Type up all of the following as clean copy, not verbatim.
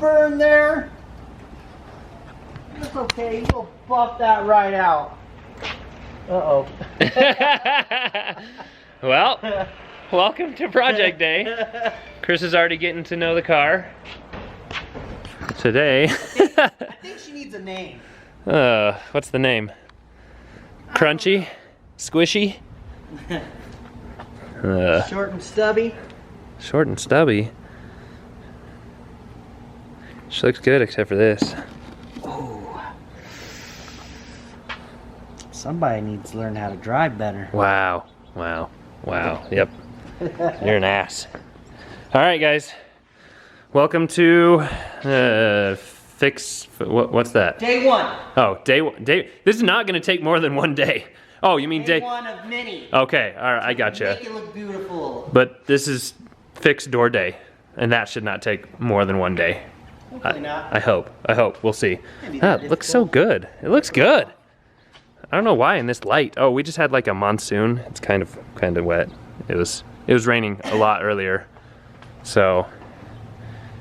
burn there. It's okay, you'll buff that right out. Uh-oh. Well, welcome to project day. Chris is already getting to know the car. Today. I think she needs a name. What's the name? Crunchy? Squishy? Short and stubby. Short and stubby. She looks good except for this. Oh. Somebody needs to learn how to drive better. Wow. Wow. Wow. Yep. You're an ass. Alright guys. Welcome to what's that? Day one. Oh, day one. This is not gonna take more than one day. Oh, you mean day one of many. Okay, alright, I gotcha. Make it look beautiful. But this is fixed door day, and that should not take more than one day. Hopefully not. I hope. We'll see. Ah, it looks so good. It looks good. I don't know why in this light. Oh, we just had like a monsoon. It's kind of wet. It was raining a lot earlier. So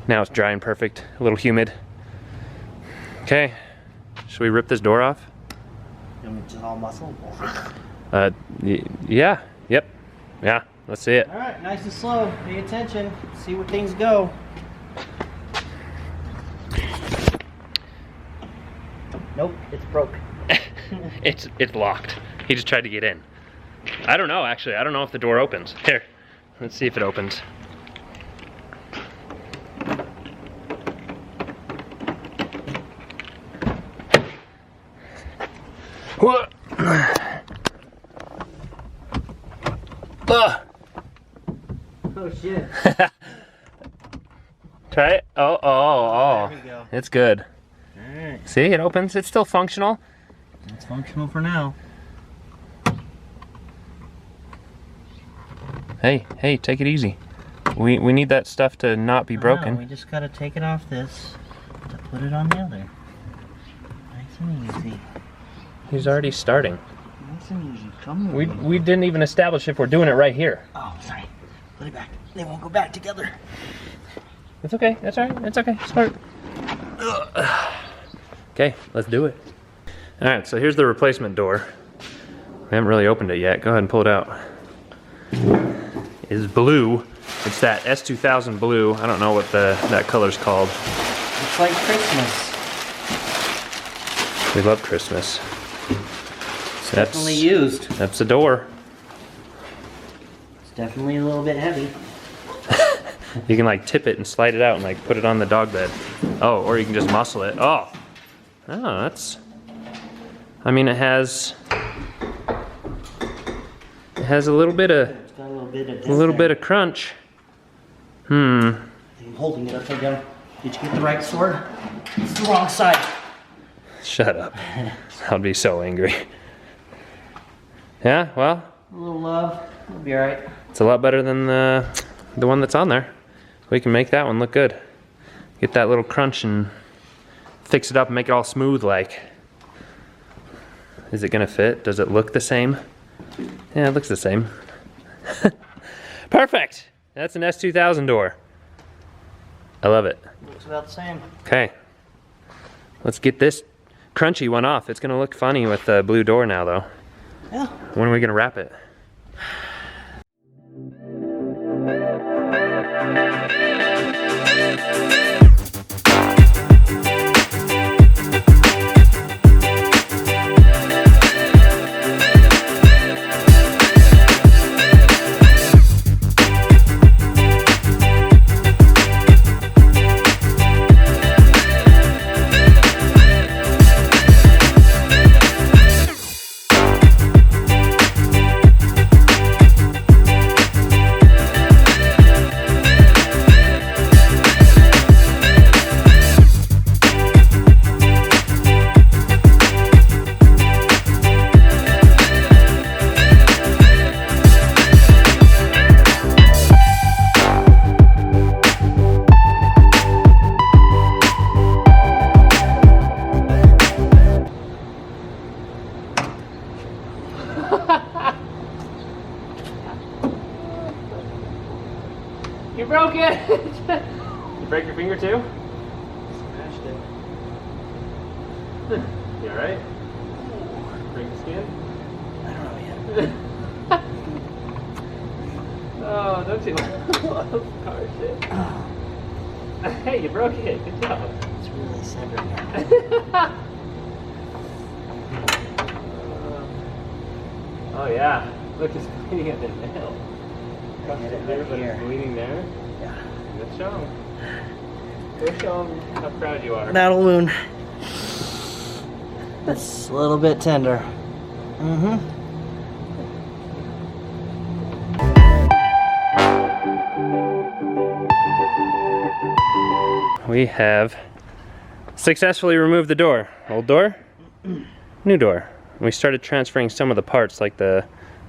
now it's dry and perfect. A little humid. Okay. Should we rip this door off? Just all muscle. Yeah. Yep. Yeah. Let's see it. All right, nice and slow. Pay attention. See where things go. Nope, it's broke. It's locked. He just tried to get in. I don't know, actually. I don't know if the door opens. Here, let's see if it opens. What? Oh shit. Try it. Oh. There we go. It's good. Alright. See, it opens. It's still functional. It's functional for now. Hey, take it easy. We need that stuff to not be broken. No, we just gotta take it off this to put it on the other. Nice and easy. He's already starting. Nice and easy. Come on. We didn't even establish if we're doing it right here. Oh, sorry. Put it back. They won't go back together. It's okay. That's all right. It's okay. Start. Okay, let's do it. All right, so here's the replacement door. We haven't really opened it yet. Go ahead and pull it out. It is blue. It's that S2000 blue. I don't know what that color's called. It's like Christmas. We love Christmas. So Definitely used. That's the door. It's definitely a little bit heavy. You can like tip it and slide it out and like put it on the dog bed. Oh, or you can just muscle it. Oh, that's. I mean, it has a little bit of. It's got a little bit of. Crunch. I think I'm holding it upside down. Did you get the right sword? It's the wrong side. Shut up. I'd be so angry. Yeah, well. A little love. It'll be alright. It's a lot better than the one that's on there. We can make that one look good. Get that little crunch and fix it up and make it all smooth like. Is it gonna fit? Does it look the same? Yeah, it looks the same. Perfect! That's an S2000 door. I love it. Looks about the same. Okay. Let's get this crunchy one off. It's gonna look funny with the blue door now though. Yeah. When are we gonna wrap it? You broke it! You break your finger too? You alright? Break the skin? I don't know yet. Oh, don't you love car shit? Hey, you broke it. Good job. It's really centered now. Oh yeah. Look, it's bleeding at the nail. I get it There, right but here. it's bleeding there. Yeah. Let's show him. Go show him how proud you are. That'll wound. It's a little bit tender. Mm-hmm. We have successfully removed the door. Old door, new door. We started transferring some of the parts, like the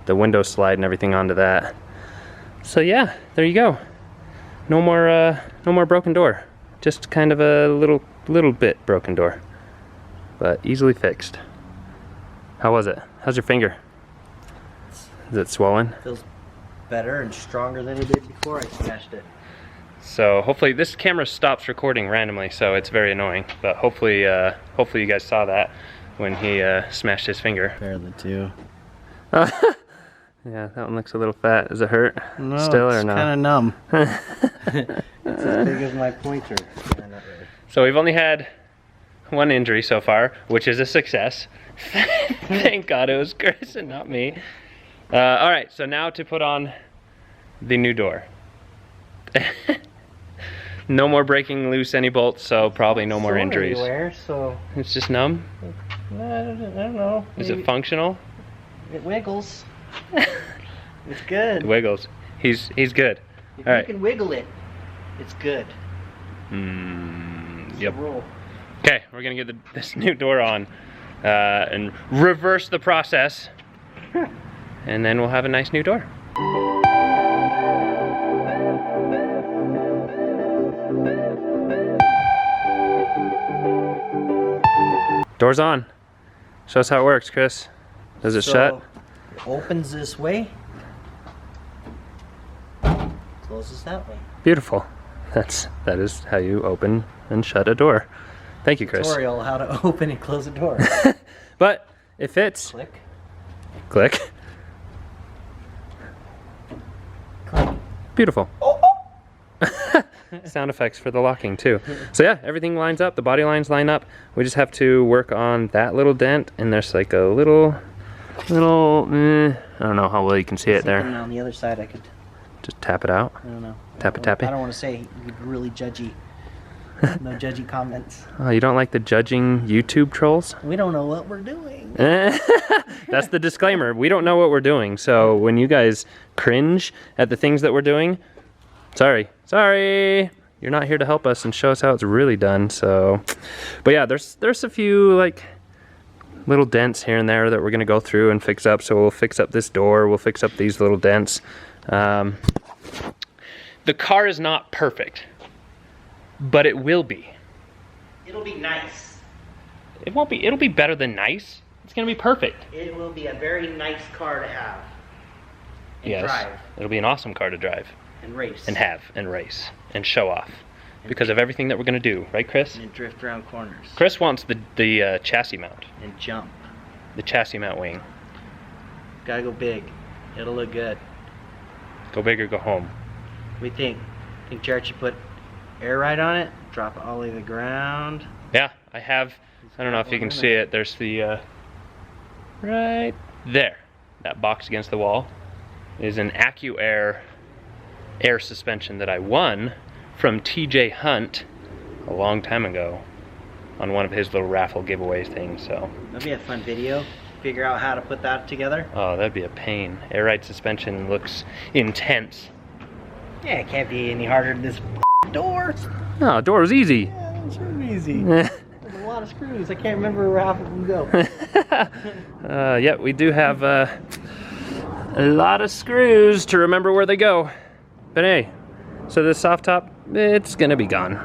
window slide and everything, onto that. So yeah, there you go. No more broken door. Just kind of a little bit broken door, but easily fixed. How was it? How's your finger? Is it swollen? Feels better and stronger than it did before I smashed it. So hopefully this camera stops recording randomly, so it's very annoying. But hopefully you guys saw that when he smashed his finger. Compare the two. Yeah, that one looks a little fat. Does it hurt? No, Still it's or no? kind of numb. It's as big as my pointer. Yeah, not really. So we've only had one injury so far, which is a success. Thank God it was Chris and not me. All right, so now to put on the new door. No more breaking loose any bolts, so probably no more Sore injuries. Anywhere, so It's just numb? I don't know. Is Maybe it functional? it wiggles. It's good. It wiggles. He's good. If All you right. can wiggle it, it's good. It's Yep. a rule. Okay, we're gonna get this new door on and reverse the process, and then we'll have a nice new door. Door's on. Show us how it works, Chris. Does it shut? It opens this way, closes that way. Beautiful. That is how you open and shut a door. Thank you, Chris. Tutorial how to open and close a door. But it fits. Click, Click. click. Beautiful. Sound effects for the locking too. So yeah, everything lines up. The body lines line up. We just have to work on that little dent, and there's like a little. I don't know how well you can see it there. On the other side, I could. Just tap it out. I don't know. Tap it, tap it. I don't want to say really judgy. No judgy comments. Oh, you don't like the judging YouTube trolls? We don't know what we're doing. That's the disclaimer. We don't know what we're doing. So when you guys cringe at the things that we're doing, sorry. You're not here to help us and show us how it's really done. So, but yeah, there's a few like little dents here and there that we're gonna go through and fix up. So we'll fix up this door. We'll fix up these little dents. The car is not perfect, but it will be. It'll be nice. It won't be. It'll be better than nice. It's gonna be perfect. It will be a very nice car to have. And Yes, drive. it'll be an awesome car to drive And race. and have and race and show off because of everything that we're gonna do, right, Chris? And drift around corners. Chris wants the chassis mount, And jump. the chassis mount wing. Gotta go big. It'll look good. Go big or go home. What do you think? Think Jared should put air ride on it? Drop it all the way to the ground? Yeah, I have. I don't know if you can see it. There's the right there. That box against the wall is an AccuAir air suspension that I won from TJ Hunt a long time ago on one of his little raffle giveaway things. So That'd be a fun video. Figure out how to put that together. oh, that'd be a pain. Air ride suspension looks intense. Yeah, it can't be any harder than this door. Oh, door is easy. Yeah, it's really easy. There's a lot of screws. I can't remember where half of them go. Yeah, we do have a lot of screws to remember where they go. But hey, so this soft top, it's gonna be gone.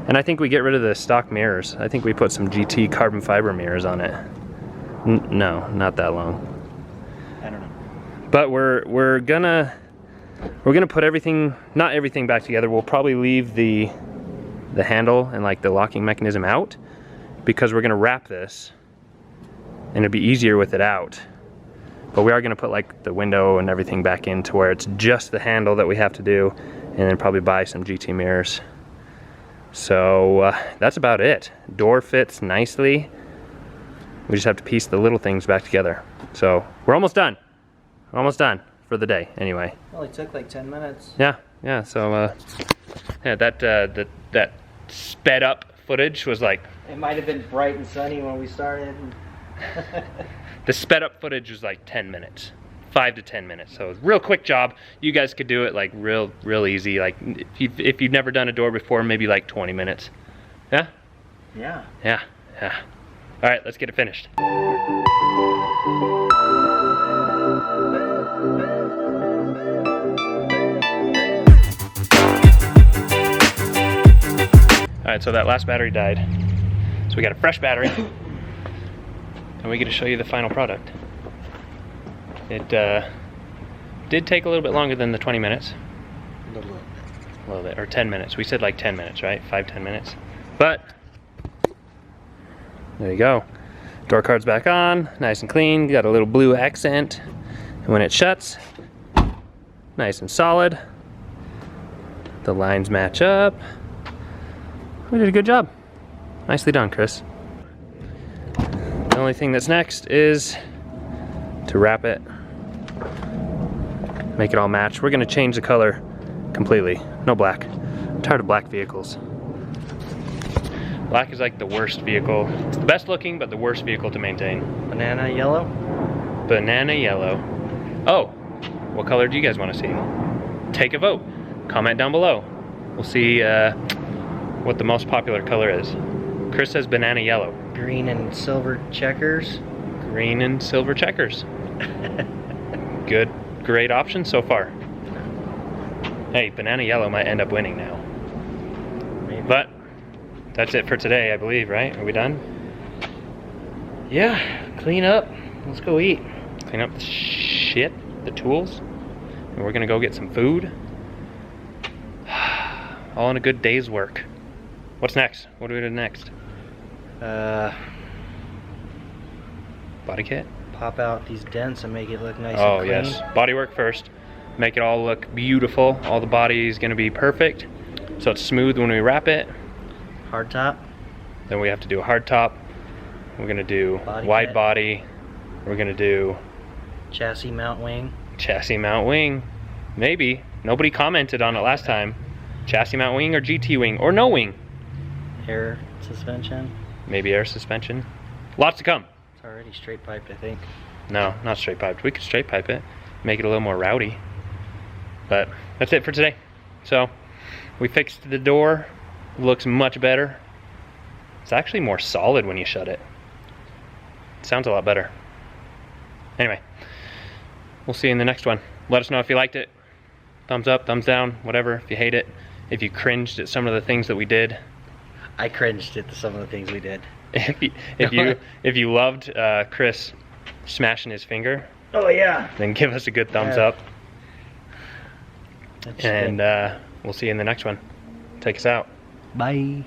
And I think we get rid of the stock mirrors. I think we put some GT carbon fiber mirrors on it. No, not that long. I don't know. But we're gonna put everything, not everything back together. We'll probably leave the handle and like the locking mechanism out, because we're gonna wrap this and it'd be easier with it out. But we are gonna put like the window and everything back in to where it's just the handle that we have to do, and then probably buy some GT mirrors. So that's about it. Door fits nicely. We just have to piece the little things back together. So we're almost done. We're almost done for the day anyway. Only took like 10 minutes. Yeah, so yeah, that sped up footage was like... It might have been bright and sunny when we started. The sped up footage was like 10 minutes. 5 to 10 minutes. So real quick job. You guys could do it like real easy. Like if you've never done a door before, maybe like 20 minutes. Yeah? Yeah. Yeah. All right, let's get it finished. All right, so that last battery died. So we got a fresh battery. And we get to show you the final product. It did take a little bit longer than the 20 minutes. A little bit. Or 10 minutes. We said like 10 minutes, right? 5-10 minutes. But there you go. Door card's back on, nice and clean. Got a little blue accent. And when it shuts, nice and solid. The lines match up. We did a good job. Nicely done, Chris. The only thing that's next is to wrap it, make it all match. We're gonna change the color completely. No black. I'm tired of black vehicles. Black is like the worst vehicle. It's the best looking, but the worst vehicle to maintain. Banana yellow? Banana yellow. Oh, what color do you guys want to see? Take a vote. Comment down below. We'll see what the most popular color is. Chris says banana yellow. Green and silver checkers. Green and silver checkers. Good, great option so far. Hey, banana yellow might end up winning now. Maybe. But that's it for today, I believe, right? Are we done? Yeah, clean up. Let's go eat. Clean up the shit, the tools, and we're gonna go get some food. All in a good day's work. What's next? What do we do next? Body kit? Pop out these dents and make it look nice and Oh clean. yes, body work first. Make it all look beautiful. All the body is gonna be perfect. So it's smooth when we wrap it. Hard top. Then we have to do a hard top. We're gonna do Body wide kit. body. We're gonna do Chassis mount wing. chassis mount wing. Maybe. Nobody commented on it last time. Chassis mount wing or GT wing or no wing. Air suspension. Maybe air suspension. Lots to come. It's already straight piped, I think. No, not straight piped. We could straight pipe it. Make it a little more rowdy. But that's it for today. So we fixed the door. Looks much better. It's actually more solid when you shut it. Sounds a lot better. Anyway, we'll see you in the next one. Let us know if you liked it. Thumbs up, thumbs down, whatever. If you hate it, if you cringed at some of the things that we did. I cringed at some of the things we did. If you loved Chris smashing his finger, Oh yeah. then give us a good thumbs Yeah. up. That's And we'll see you in the next one. Take us out. Bye.